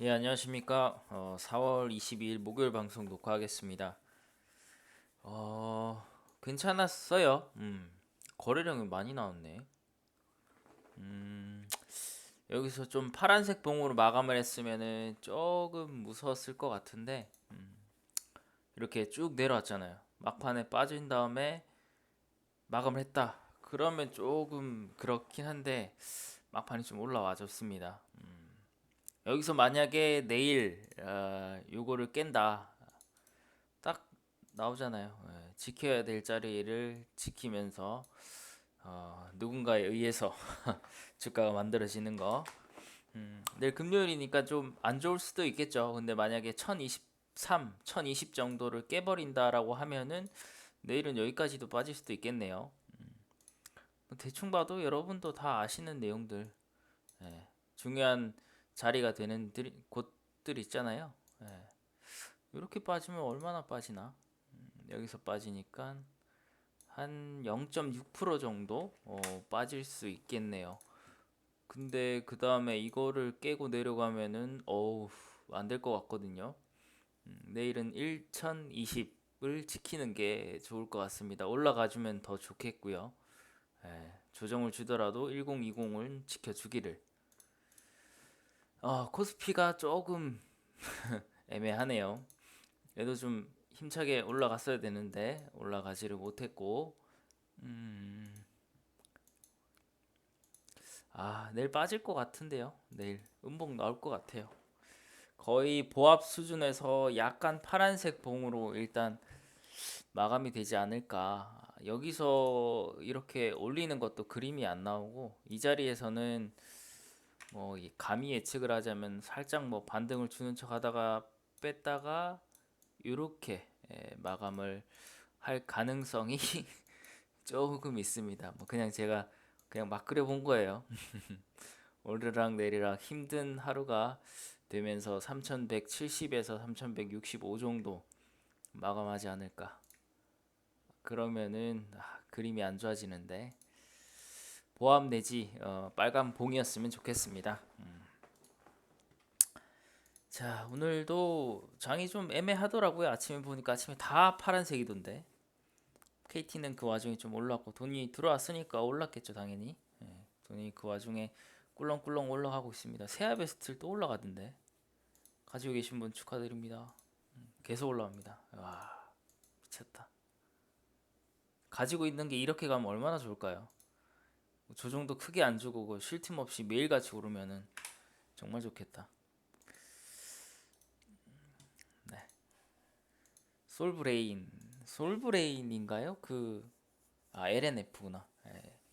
예, 안녕하십니까. 4월 22일 목요일 방송 녹화하겠습니다. 어, 괜찮았어요. 거래량이 많이 나왔네. 음, 여기서 좀 파란색 봉으로 마감을 했으면은 조금 무서웠을 것 같은데, 이렇게 쭉 내려왔잖아요. 막판에 빠진 다음에 마감을 했다. 그러면 조금 그렇긴 한데, 막판이 좀 올라와 줬습니다. 여기서 만약에 내일, 요거를 깬다. 딱 나오잖아요. 예, 지켜야 될 자리를 지키면서 누군가에 의해서 주가가 만들어지는 거. 내일 금요일이니까 좀 안 좋을 수도 있겠죠. 근데 만약에 1023, 1020 정도를 깨버린다라고 하면은 내일은 여기까지도 빠질 수도 있겠네요. 뭐 대충 봐도 여러분도 다 아시는 내용들. 예, 중요한 자리가 되는 곳들 있잖아요. 예, 이렇게 빠지면 얼마나 빠지나? 여기서 빠지니까 한 0.6% 정도 빠질 수 있겠네요. 근데 그 다음에 이거를 깨고 내려가면은 어우 안 될 것 같거든요. 내일은 1020을 지키는 게 좋을 것 같습니다. 올라가주면 더 좋겠고요. 예, 조정을 주더라도 1020을 지켜주기를. 코스피가 조금 애매하네요. 얘도 좀 힘차게 올라갔어야 되는데 올라가지를 못했고, 음, 내일 빠질 것 같은데요. 내일 음봉 나올 것 같아요. 거의 보합 수준에서 약간 파란색 봉으로 일단 마감이 되지 않을까. 여기서 이렇게 올리는 것도 그림이 안 나오고 이 자리에서는 뭐이 감히 예측을 하자면 살짝 뭐 반등을 주는 척 하다가 뺐다가 이렇게 마감을 할 가능성이 조금 있습니다. 뭐 그냥 제가 그냥 막 그려본 거예요. 오르락 내리락 힘든 하루가 되면서 3170에서 3165 정도 마감하지 않을까. 그러면은 그림이 안 좋아지는데 보합 내지 빨간 봉이었으면 좋겠습니다. 자, 오늘도 장이 좀 애매하더라고요. 아침에 보니까 아침에 다 파란색이던데. KT는 그 와중에 좀 올랐고 돈이 들어왔으니까 올랐겠죠, 당연히. 예, 돈이 그 와중에 꿀렁꿀렁 올라가고 있습니다. 세아베스트를 또 올라가던데. 가지고 계신 분 축하드립니다. 계속 올라옵니다. 와, 미쳤다. 가지고 있는 게 이렇게 가면 얼마나 좋을까요? 조정도 크게 안 주고 쉴 틈 없이 매일같이 오르면은 정말 좋겠다. 네. 솔브레인, 솔브레인인가요? LNF구나.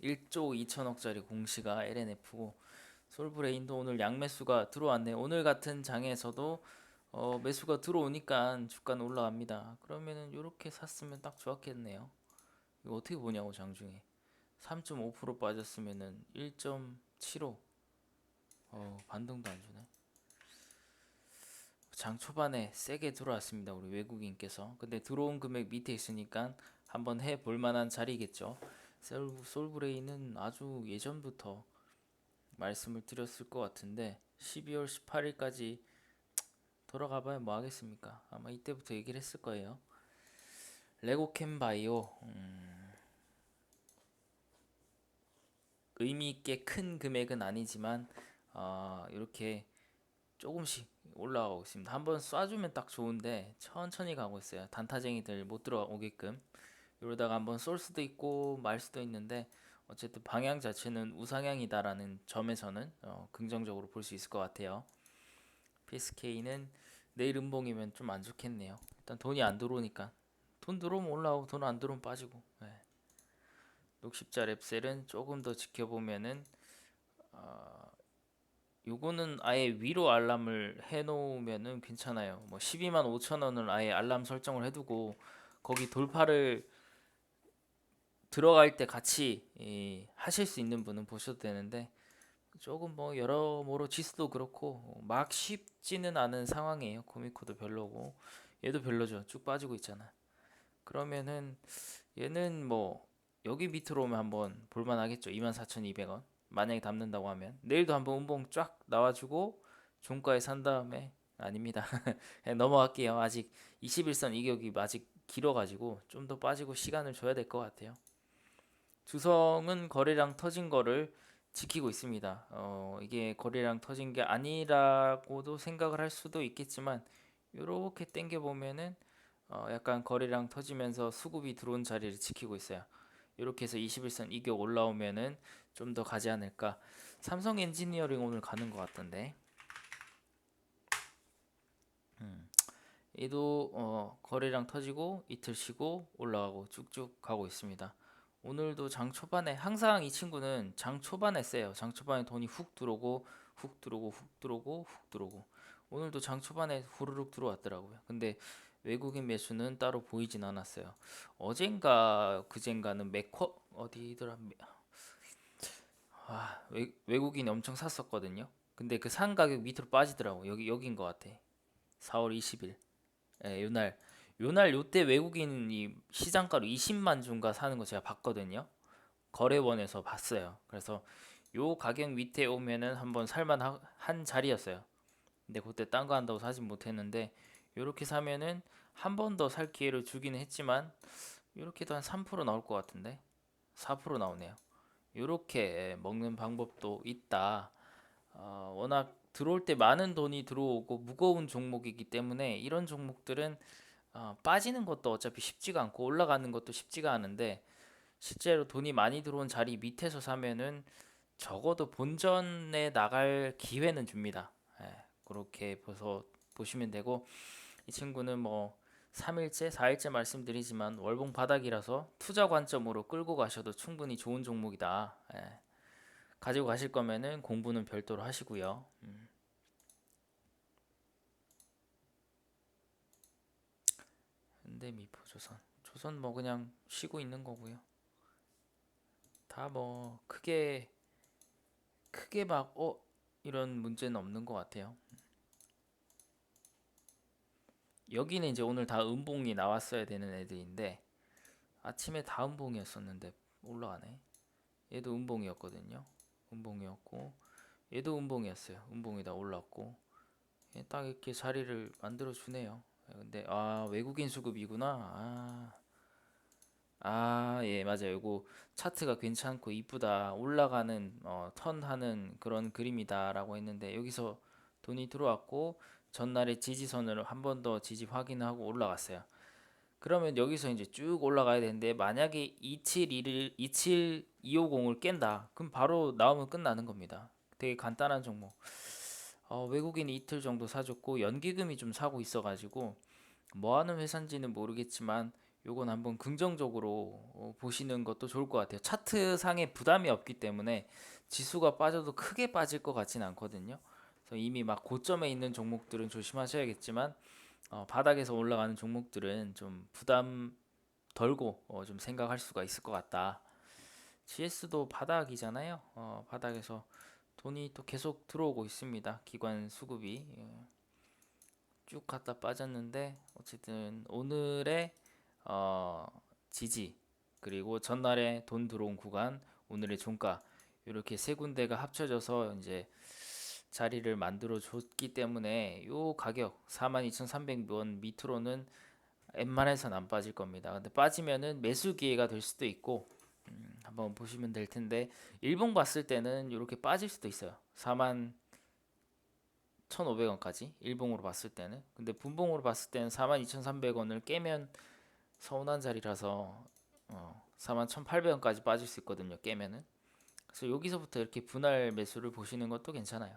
1조 2천억짜리 공시가 LNF고 솔브레인도 오늘 양매수가 들어왔네. 오늘 같은 장에서도 매수가 들어오니까 주가는 올라갑니다. 그러면은 이렇게 샀으면 딱 좋았겠네요. 이거 어떻게 보냐고 장중에 3.5% 빠졌으면은 1.75. 반등도 안 주네. 장 초반에 세게 들어왔습니다. 우리 외국인께서. 근데 들어온 금액 밑에 있으니까 한번 해 볼 만한 자리겠죠. 솔브레인은 아주 예전부터 말씀을 드렸을 것 같은데 12월 18일까지 돌아가 봐야 뭐 하겠습니까? 아마 이때부터 얘기를 했을 거예요. 레고캠 바이오 의미 있게 큰 금액은 아니지만 이렇게 조금씩 올라가고 있습니다. 한번 쏴주면 딱 좋은데 천천히 가고 있어요. 단타쟁이들 못 들어오게끔. 이러다가 한번 쏠 수도 있고 말 수도 있는데 어쨌든 방향 자체는 우상향이다라는 점에서는 긍정적으로 볼 수 있을 것 같아요. PSK는 내일 음봉이면 좀 안 좋겠네요. 일단 돈이 안 들어오니까 돈 들어오면 올라오고 돈 안 들어오면 빠지고. 네. 녹십자 랩셀은 조금 더 지켜보면은 요거는 아예 위로 알람을 해놓으면은 괜찮아요. 뭐 12만 5천 원을 아예 알람 설정을 해두고 거기 돌파를 들어갈 때 같이 하실 수 있는 분은 보셔도 되는데 조금 뭐 여러모로 지수도 그렇고 막 쉽지는 않은 상황이에요. 코미코도 별로고 얘도 별로죠. 쭉 빠지고 있잖아. 그러면은 얘는 뭐 여기 밑으로 오면 한번 볼만 하겠죠. 24,200원. 만약에 담는다고 하면 내일도 한번 음봉 쫙 나와주고 종가에 산 다음에 아닙니다. 그냥 넘어갈게요. 아직 21선 이격이 아직 길어가지고 좀 더 빠지고 시간을 줘야 될 것 같아요. 주성은 거래량 터진 거를 지키고 있습니다. 이게 거래량 터진 게 아니라고도 생각을 할 수도 있겠지만 이렇게 땡겨 보면은 약간 거래량 터지면서 수급이 들어온 자리를 지키고 있어요. 이렇게 해서 21선 이격 올라오면은 좀 더 가지 않을까. 삼성 엔지니어링 오늘 가는 것 같던데. 얘도 거래량 터지고 이틀 쉬고 올라가고 쭉쭉 가고 있습니다. 오늘도 장 초반에 항상 이 친구는 장 초반에 세요. 장 초반에 돈이 훅 들어오고 훅 들어오고 훅 들어오고 훅 들어오고 오늘도 장 초반에 후루룩 들어왔더라고요. 근데 외국인 매수는 따로 보이진 않았어요. 어젠가 그젠가는 맥커 어디더라 외국인이 엄청 샀었거든요. 근데 그 산 가격 밑으로 빠지더라고. 여긴 것 같아. 4월 20일. 예, 요날 요때 외국인이 시장가로 20만 준가 사는 거 제가 봤거든요. 거래원에서 봤어요. 그래서 요 가격 밑에 오면은 한번 살만한 자리였어요. 근데 그때 딴 거 한다고 사진 못했는데 요렇게 사면은 한 번 더 살 기회를 주기는 했지만 요렇게도 한 3% 나올 것 같은데 4% 나오네요. 요렇게 먹는 방법도 있다. 워낙 들어올 때 많은 돈이 들어오고 무거운 종목이기 때문에 이런 종목들은 빠지는 것도 어차피 쉽지가 않고 올라가는 것도 쉽지가 않은데 실제로 돈이 많이 들어온 자리 밑에서 사면은 적어도 본전에 나갈 기회는 줍니다. 예, 그렇게 보시면 되고 이 친구는 뭐 3일째, 4일째 말씀드리지만 월봉 바닥이라서 투자 관점으로 끌고 가셔도 충분히 좋은 종목이다. 예, 가지고 가실 거면은 공부는 별도로 하시고요. 현대미포 조선 뭐 그냥 쉬고 있는 거고요. 다 뭐 크게 막 이런 문제는 없는 것 같아요. 여기는 이제 오늘 다 음봉이 나왔어야 되는 애들인데 아침에 다 음봉이었었는데 올라가네. 얘도 음봉이었거든요. 음봉이었고 얘도 음봉이었어요. 음봉이다 올랐고 딱 이렇게 자리를 만들어 주네요. 근데 외국인 수급이구나. 예, 맞아요. 이거 차트가 괜찮고 이쁘다. 올라가는 턴하는 그런 그림이다라고 했는데 여기서 돈이 들어왔고 전날에 지지선을 한 번 더 지지 확인하고 올라갔어요. 그러면 여기서 이제 쭉 올라가야 되는데 만약에 271을 27250을 깬다. 그럼 바로 나오면 끝나는 겁니다. 되게 간단한 종목. 외국인이 이틀 정도 사줬고 연기금이 좀 사고 있어가지고 뭐 하는 회사인지는 모르겠지만 요건 한번 긍정적으로 보시는 것도 좋을 것 같아요. 차트 상에 부담이 없기 때문에 지수가 빠져도 크게 빠질 것 같진 않거든요. 그래서 이미 막 고점에 있는 종목들은 조심하셔야겠지만 바닥에서 올라가는 종목들은 좀 부담 덜고 좀 생각할 수가 있을 것 같다. GS도 바닥이잖아요. 바닥에서 돈이 또 계속 들어오고 있습니다. 기관 수급이 쭉 갔다 빠졌는데 어쨌든 오늘의 어, 지지 그리고 전날에 돈 들어온 구간 오늘의 종가 이렇게 세 군데가 합쳐져서 이제 자리를 만들어 줬기 때문에 요 가격 42,300원 밑으로는 웬만해선 안 빠질 겁니다. 근데 빠지면은 매수 기회가 될 수도 있고 한번 보시면 될 텐데 일봉 봤을 때는 이렇게 빠질 수도 있어요. 41,500원까지 일봉으로 봤을 때는. 근데 분봉으로 봤을 때는 42,300원을 깨면 서운한 자리라서 41,800원까지 빠질 수 있거든요. 깨면은. 그래서 여기서부터 이렇게 분할 매수를 보시는 것도 괜찮아요.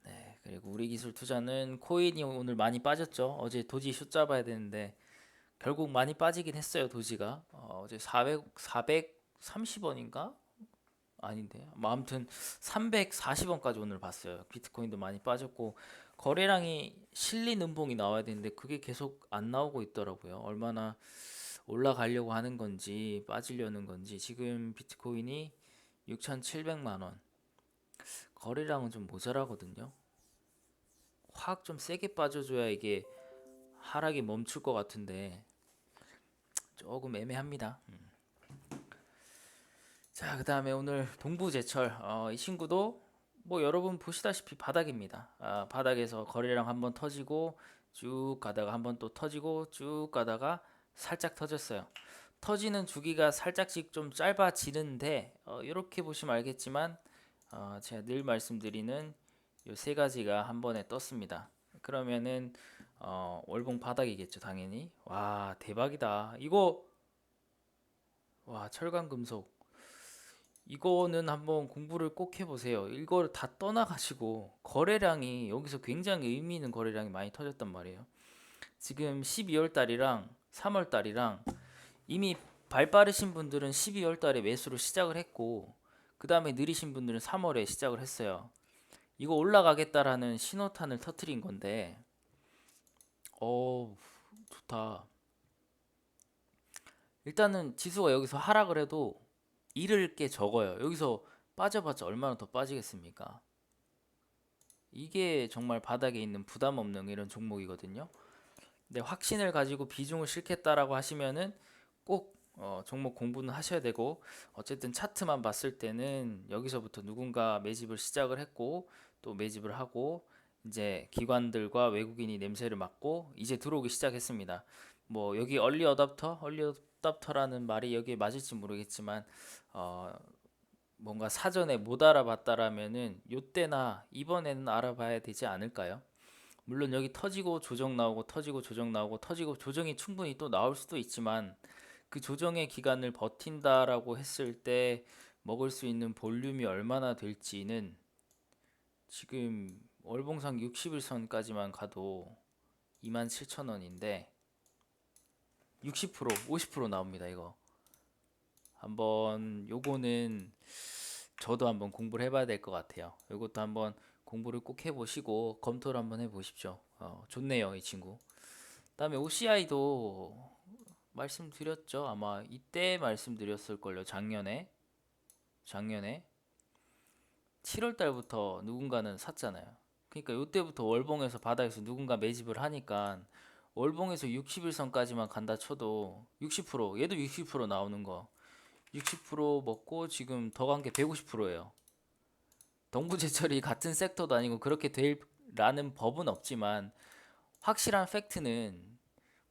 네, 그리고 우리 기술 투자는 코인이 오늘 많이 빠졌죠. 어제 도지 숏 잡아야 되는데 결국 많이 빠지긴 했어요. 도지가 어제 430원인가? 아닌데. 뭐 아무튼 340원까지 오늘 봤어요. 비트코인도 많이 빠졌고 거래량이 실린 음봉이 나와야 되는데 그게 계속 안 나오고 있더라고요. 얼마나 올라가려고 하는 건지 빠지려는 건지 지금 비트코인이 6,700만 원. 거래량은 좀 모자라거든요. 확 좀 세게 빠져줘야 이게 하락이 멈출 것 같은데 조금 애매합니다. 자, 그 다음에 오늘 동부제철 이 친구도 뭐 여러분 보시다시피 바닥입니다. 바닥에서 거래량 한번 터지고 쭉 가다가 한번 또 터지고 쭉 가다가 살짝 터졌어요. 터지는 주기가 살짝씩 좀 짧아지는데 이렇게 보시면 알겠지만 제가 늘 말씀드리는 요 세 가지가 한 번에 떴습니다. 그러면은 월봉 바닥이겠죠, 당연히. 와, 대박이다. 이거 와, 철강 금속. 이거는 한번 공부를 꼭 해보세요. 이걸 다 떠나가지고 거래량이 여기서 굉장히 의미 있는 거래량이 많이 터졌단 말이에요. 지금 12월 달이랑 3월 달이랑 이미 발 빠르신 분들은 12월 달에 매수를 시작을 했고 그 다음에 느리신 분들은 3월에 시작을 했어요. 이거 올라가겠다라는 신호탄을 터트린 건데 좋다. 일단은 지수가 여기서 하락을 해도 잃을 게 적어요. 여기서 빠져봤자 얼마나 더 빠지겠습니까? 이게 정말 바닥에 있는 부담 없는 이런 종목이거든요. 근데 확신을 가지고 비중을 싣겠다라고 하시면은 꼭 종목 공부는 하셔야 되고 어쨌든 차트만 봤을 때는 여기서부터 누군가 매집을 시작을 했고 또 매집을 하고 이제 기관들과 외국인이 냄새를 맡고 이제 들어오기 시작했습니다. 뭐 여기 얼리 어답터라는 말이 여기에 맞을지 모르겠지만 어, 뭔가 사전에 못 알아봤다라면은 요때나 이번에는 알아봐야 되지 않을까요? 물론 여기 터지고 조정 나오고 터지고 조정 나오고 터지고 조정이 충분히 또 나올 수도 있지만 그 조정의 기간을 버틴다라고 했을 때 먹을 수 있는 볼륨이 얼마나 될지는 지금 월봉상 60일선까지만 가도 27,000원인데 60% 50% 나옵니다. 이거 한번 요거는 저도 한번 공부를 해봐야 될 것 같아요. 이것도 한번 공부를 꼭 해보시고 검토를 한번 해보십시오. 좋네요, 이 친구. 그다음에 OCI도 말씀드렸죠. 아마 이때 말씀드렸을걸요. 작년에 7월 달부터 누군가는 샀잖아요. 그러니까 이때부터 월봉에서 바닥에서 누군가 매집을 하니까 월봉에서 60일선까지만 간다 쳐도 60% 얘도 60% 나오는 거 60% 먹고 지금 더 간 게 150%예요. 동부제철이 같은 섹터도 아니고 그렇게 될라는 법은 없지만 확실한 팩트는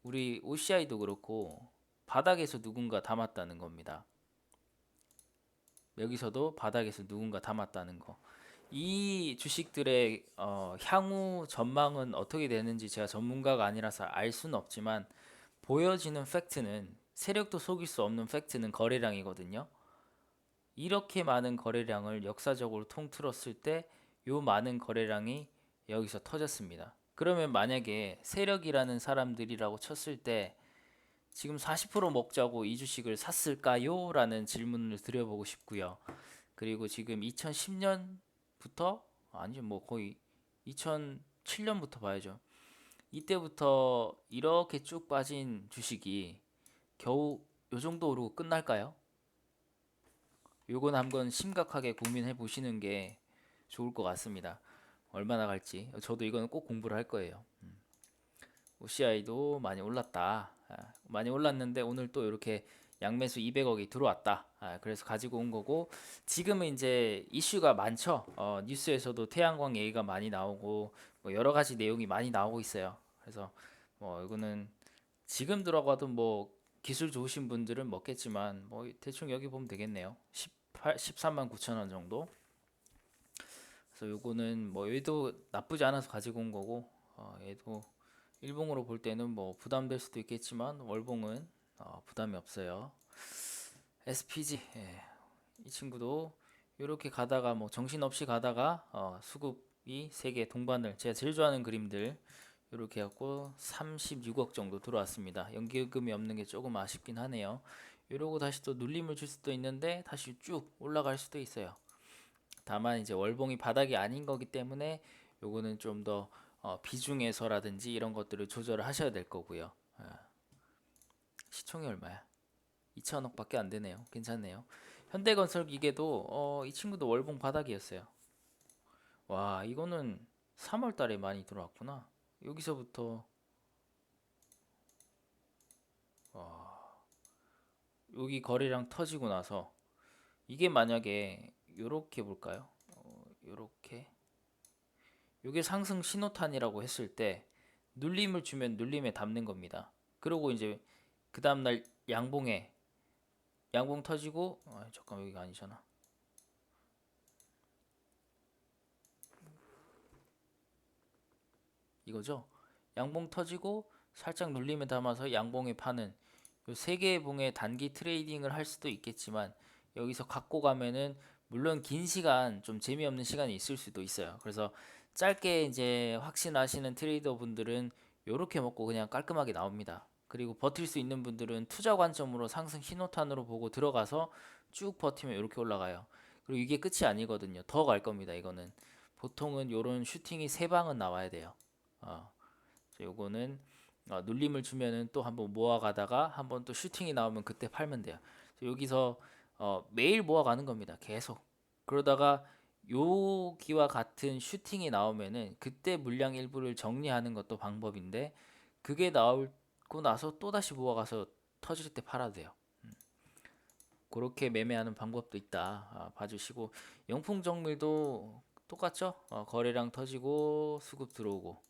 우리 OCI도 그렇고 바닥에서 누군가 담았다는 겁니다. 여기서도 바닥에서 누군가 담았다는 거. 이 주식들의 향후 전망은 어떻게 되는지 제가 전문가가 아니라서 알 수는 없지만 보여지는 팩트는 세력도 속일 수 없는 팩트는 거래량이거든요. 이렇게 많은 거래량을 역사적으로 통틀었을 때 요 많은 거래량이 여기서 터졌습니다. 그러면 만약에 세력이라는 사람들이라고 쳤을 때 지금 40% 먹자고 이 주식을 샀을까요? 라는 질문을 드려보고 싶고요. 그리고 지금 2010년부터 아니 뭐 거의 2007년부터 봐야죠. 이때부터 이렇게 쭉 빠진 주식이 겨우 요 정도 오르고 끝날까요? 요건 한번 심각하게 고민해 보시는 게 좋을 것 같습니다. 얼마나 갈지. 저도 이거는 꼭 공부를 할 거예요. OCI도 많이 올랐다. 많이 올랐는데 오늘 또 이렇게 양매수 200억이 들어왔다. 그래서 가지고 온 거고 지금은 이제 이슈가 많죠. 뉴스에서도 태양광 얘기가 많이 나오고 뭐 여러 가지 내용이 많이 나오고 있어요. 그래서 뭐 이거는 지금 들어가도 뭐 기술 좋으신 분들은 먹겠지만 뭐 대충 여기 보면 되겠네요. 13만 9천 원 정도. 그래서 요거는 뭐 얘도 나쁘지 않아서 가지고 온 거고 얘도 일봉으로 볼 때는 뭐 부담될 수도 있겠지만 월봉은 부담이 없어요. SPG 이 친구도 이렇게 가다가 뭐 정신없이 가다가 수급이 3개 동반을 제가 제일 좋아하는 그림들 이렇게 갖고 36억 정도 들어왔습니다. 연기금이 없는 게 조금 아쉽긴 하네요. 이러고 다시 또 눌림을 줄 수도 있는데 다시 쭉 올라갈 수도 있어요. 다만 이제 월봉이 바닥이 아닌 거기 때문에 요거는 좀 더 비중에서라든지 이런 것들을 조절을 하셔야 될 거고요. 시총이 얼마야? 2천억밖에 안 되네요. 괜찮네요. 현대건설 기계도 이 친구도 월봉 바닥이었어요. 와, 이거는 3월 달에 많이 들어왔구나. 여기서부터 여기 거래량 터지고 나서 이게 만약에 요렇게 볼까요? 요렇게 요게 상승 신호탄이라고 했을 때 눌림을 주면 눌림에 담는 겁니다. 그리고 이제 그 다음날 양봉 터지고 잠깐 여기가 아니잖아. 이거죠? 양봉 터지고 살짝 눌림에 담아서 양봉에 파는 요 세 개의 봉에 단기 트레이딩을 할 수도 있겠지만 여기서 갖고 가면은 물론 긴 시간 좀 재미없는 시간이 있을 수도 있어요. 그래서 짧게 이제 확신하시는 트레이더 분들은 요렇게 먹고 그냥 깔끔하게 나옵니다. 그리고 버틸 수 있는 분들은 투자 관점으로 상승 신호탄으로 보고 들어가서 쭉 버티면 이렇게 올라가요. 그리고 이게 끝이 아니거든요. 더 갈 겁니다. 이거는 보통은 요런 슈팅이 세 방은 나와야 돼요. 어, 요거는 눌림을 주면은 또 한번 모아가다가 한번 또 슈팅이 나오면 그때 팔면 돼요. 여기서 매일 모아가는 겁니다. 계속. 그러다가 여기와 같은 슈팅이 나오면은 그때 물량 일부를 정리하는 것도 방법인데 그게 나오고 나서 또 다시 모아가서 터질 때 팔아도 돼요. 그렇게 매매하는 방법도 있다. 봐주시고 영풍정밀도 똑같죠? 거래량 터지고 수급 들어오고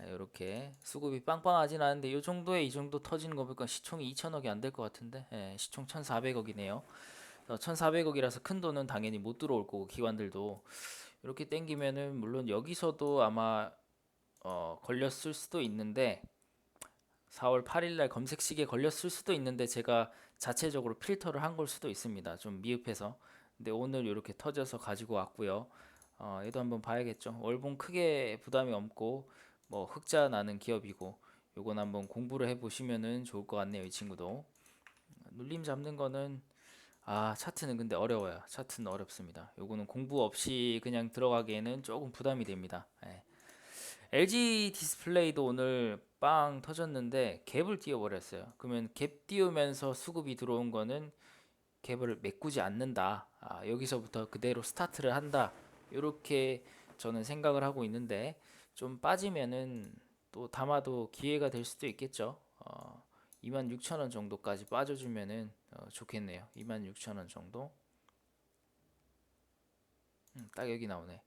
이렇게 수급이 빵빵하진 않은데 이 정도에 이 정도 터지는 거 보니까 시총이 2천억이 안 될 것 같은데 시총 1,400억이네요. 1,400억이라서 큰 돈은 당연히 못 들어올 거고 기관들도 이렇게 땡기면은 물론 여기서도 아마 걸렸을 수도 있는데 4월 8일 날 검색식에 걸렸을 수도 있는데 제가 자체적으로 필터를 한 걸 수도 있습니다. 좀 미흡해서. 근데 오늘 이렇게 터져서 가지고 왔고요. 얘도 한번 봐야겠죠. 월봉 크게 부담이 없고 뭐 흑자 나는 기업이고 요건 한번 공부를 해 보시면은 좋을 것 같네요. 이 친구도. 눌림 잡는 거는 차트는 근데 어려워요. 차트는 어렵습니다. 요거는 공부 없이 그냥 들어가기에는 조금 부담이 됩니다. LG 디스플레이도 오늘 빵 터졌는데 갭을 띄워버렸어요. 그러면 갭 띄우면서 수급이 들어온 거는 갭을 메꾸지 않는다. 여기서부터 그대로 스타트를 한다. 이렇게 저는 생각을 하고 있는데 좀 빠지면은 또 담아도 기회가 될 수도 있겠죠. 26,000원 정도까지 빠져주면은 좋겠네요. 26,000원 정도. 딱 여기 나오네.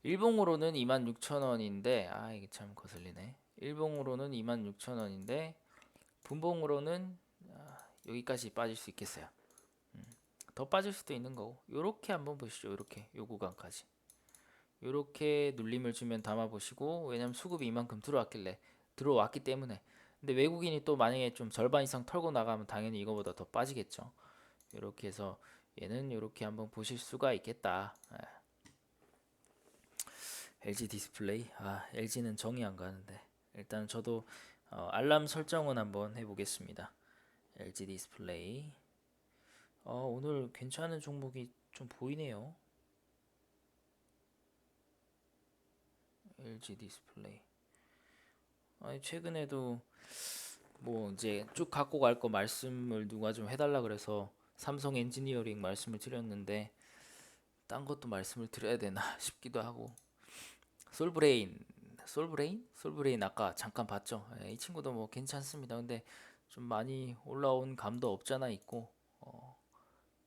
일봉으로는 26,000원인데 이게 참 거슬리네. 일봉으로는 26,000원인데 분봉으로는 여기까지 빠질 수 있겠어요. 더 빠질 수도 있는 거고. 요렇게 한번 보시죠. 요렇게 요 구간까지. 요렇게 눌림을 주면 담아 보시고 왜냐면 수급이 이만큼 들어왔기 때문에. 근데 외국인이 또 만약에 좀 절반 이상 털고 나가면 당연히 이거보다 더 빠지겠죠. 요렇게 해서 얘는 요렇게 한번 보실 수가 있겠다. LG 디스플레이. LG는 정이 안 가는데. 일단 저도 알람 설정은 한번 해보겠습니다. LG 디스플레이. 오늘 괜찮은 종목이 좀 보이네요. LG 디스플레이. 최근에도 뭐 이제 쭉 갖고 갈 거 말씀을 누가 좀 해달라 그래서 삼성 엔지니어링 말씀을 드렸는데 딴 것도 말씀을 드려야 되나 싶기도 하고 솔브레인 아까 잠깐 봤죠. 이 친구도 뭐 괜찮습니다. 근데 좀 많이 올라온 감도 없잖아 있고 요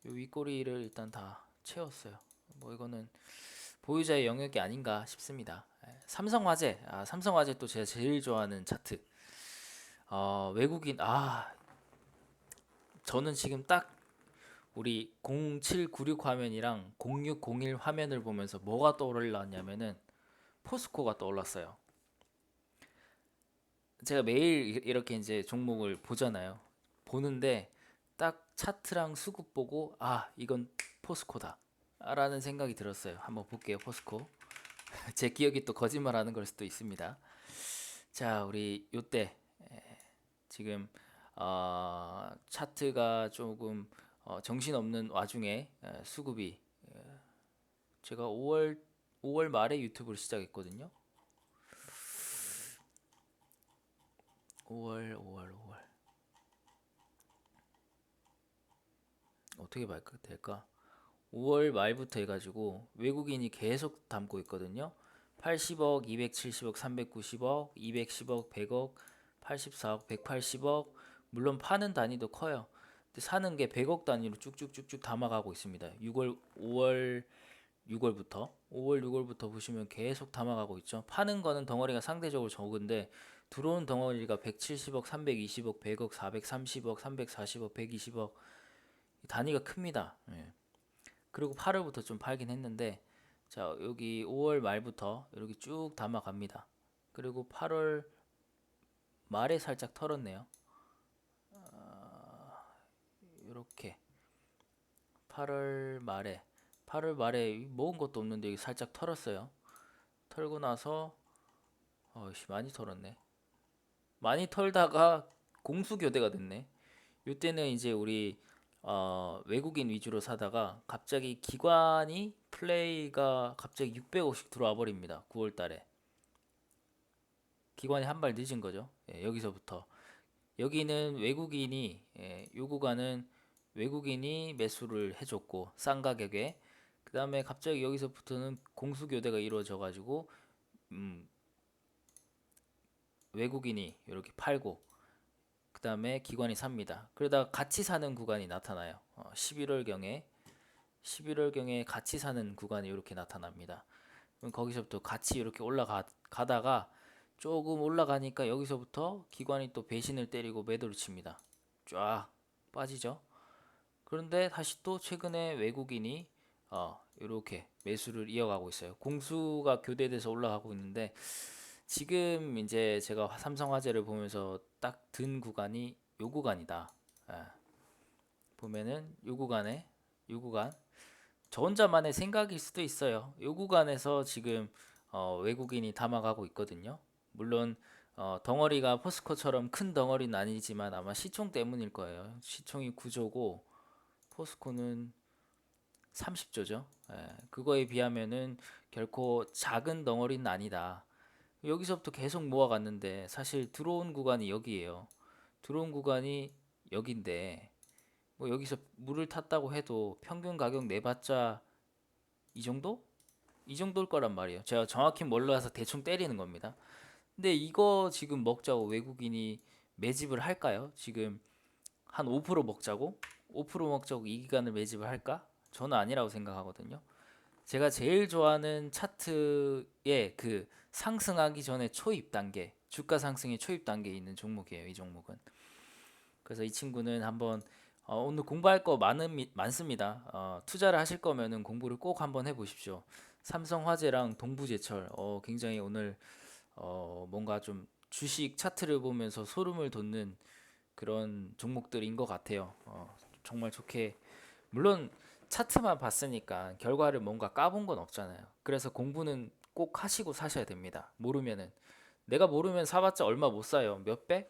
윗꼬리를 일단 다 채웠어요. 뭐 이거는 보유자의 영역이 아닌가 싶습니다. 삼성화재 또 제가 제일 좋아하는 차트. 외국인 저는 지금 딱 우리 0796 화면이랑 0601 화면을 보면서 뭐가 떠올랐냐면은 포스코가 떠올랐어요. 제가 매일 이렇게 이제 종목을 보잖아요. 보는데 딱 차트랑 수급 보고 이건 포스코다 라는 생각이 들었어요. 한번 볼게요. 포스코. 제 기억이 또 거짓말하는 걸 수도 있습니다. 자, 우리 요때 지금 차트가 조금 정신없는 와중에 수급이 제가 5월 말에 유튜브를 시작했거든요. 5월 어떻게 될까? 5월 말부터 해가지고 외국인이 계속 담고 있거든요. 80억, 270억, 390억, 210억, 100억, 84억, 180억. 물론 파는 단위도 커요. 근데 사는 게 100억 단위로 쭉쭉쭉쭉 담아가고 있습니다. 5월 6월부터 5월 6월부터 보시면 계속 담아가고 있죠. 파는 거는 덩어리가 상대적으로 적은데 들어온 덩어리가 170억, 320억, 100억, 430억, 340억, 120억 단위가 큽니다. 예. 그리고 8월부터 좀 팔긴 했는데 자 여기 5월 말부터 이렇게 쭉 담아갑니다. 그리고 8월 말에 살짝 털었네요. 이렇게 8월 말에 모은 것도 없는데 여기 살짝 털었어요. 털고 나서 어이씨 많이 털었네. 많이 털다가 공수교대가 됐네. 이때는 이제 우리 외국인 위주로 사다가 갑자기 기관이 플레이가 갑자기 600억씩 들어와 버립니다. 9월 달에. 기관이 한 발 늦은 거죠. 예, 여기서부터. 여기는 외국인이, 요 구간은 외국인이 매수를 해줬고, 싼 가격에. 그 다음에 갑자기 여기서부터는 공수교대가 이루어져 가지고, 외국인이 이렇게 팔고, 그 다음에 기관이 삽니다. 그러다가 같이 사는 구간이 나타나요. 11월경에 같이 사는 구간이 이렇게 나타납니다. 그럼 거기서부터 같이 이렇게 올라가다가 조금 올라가니까 여기서부터 기관이 또 배신을 때리고 매도를 칩니다. 쫙 빠지죠. 그런데 다시 또 최근에 외국인이 이렇게 매수를 이어가고 있어요. 공수가 교대돼서 올라가고 있는데 지금 이제 제가 삼성화재를 보면서 딱 든 구간이 요 구간이다. 예, 보면은 요 구간 저 혼자만의 생각일 수도 있어요. 요 구간에서 지금 외국인이 담아가고 있거든요. 물론 덩어리가 포스코처럼 큰 덩어리는 아니지만 아마 시총 때문일 거예요. 시총이 9조고 포스코는 30조죠. 그거에 비하면은 결코 작은 덩어리는 아니다. 여기서부터 계속 모아갔는데 사실 들어온 구간이 여기예요. 들어온 구간이 여긴데 뭐 여기서 물을 탔다고 해도 평균 가격 내봤자 이 정도? 이 정도일 거란 말이에요. 제가 정확히 몰라서 대충 때리는 겁니다. 근데 이거 지금 먹자고 외국인이 매집을 할까요? 지금 한 5% 먹자고? 5% 먹자고 이 기간을 매집을 할까? 저는 아니라고 생각하거든요. 제가 제일 좋아하는 차트의 그 상승하기 전에 초입 단계, 주가 상승의 초입 단계에 있는 종목이에요. 이 종목은. 그래서 이 친구는 한번 오늘 공부할 거 많습니다. 투자를 하실 거면은 공부를 꼭 한번 해보십시오. 삼성화재랑 동부제철, 굉장히 오늘 뭔가 좀 주식 차트를 보면서 소름을 돋는 그런 종목들인 것 같아요. 정말 좋게 물론 차트만 봤으니까 결과를 뭔가 까본 건 없잖아요. 그래서 공부는 꼭 하시고 사셔야 됩니다. 모르면은 내가 모르면 사봤자 얼마 못 사요. 몇 배?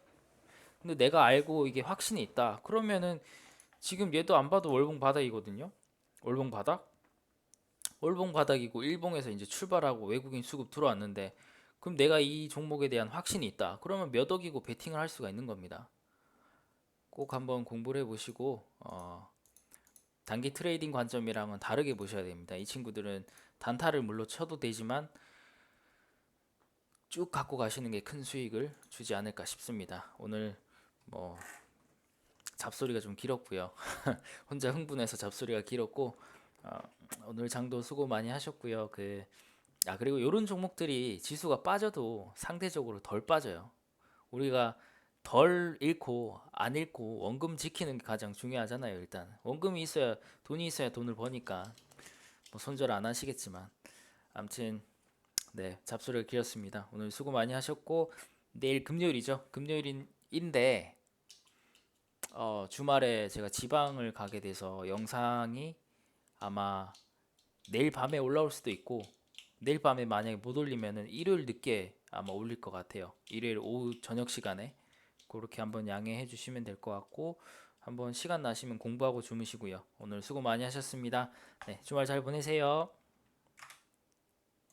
근데 내가 알고 이게 확신이 있다. 그러면은 지금 얘도 안 봐도 월봉 바닥이거든요. 월봉 바닥? 월봉 바닥이고 일봉에서 이제 출발하고 외국인 수급 들어왔는데 그럼 내가 이 종목에 대한 확신이 있다. 그러면 몇 억이고 베팅을 할 수가 있는 겁니다. 꼭 한번 공부를 해보시고 단기 트레이딩 관점이랑은 다르게 보셔야 됩니다. 이 친구들은 단타를 물론 쳐도 되지만 쭉 갖고 가시는 게 큰 수익을 주지 않을까 싶습니다. 오늘 뭐 잡소리가 좀 길었고요. 혼자 흥분해서 잡소리가 길었고 어, 오늘 장도 수고 많이 하셨고요. 그리고 이런 종목들이 지수가 빠져도 상대적으로 덜 빠져요. 우리가 덜 잃고 안 잃고 원금 지키는 게 가장 중요하잖아요. 일단 원금이 있어야 돈이 있어야 돈을 버니까 뭐 손절 안 하시겠지만 아무튼 네 잡소리가 길었습니다. 오늘 수고 많이 하셨고 내일 금요일이죠. 금요일인데 주말에 제가 지방을 가게 돼서 영상이 아마 내일 밤에 올라올 수도 있고 내일 밤에 만약에 못 올리면은 일요일 늦게 아마 올릴 것 같아요. 일요일 오후 저녁 시간에 그렇게 한번 양해해 주시면 될 것 같고 한번 시간 나시면 공부하고 주무시고요. 오늘 수고 많이 하셨습니다. 네, 주말 잘 보내세요.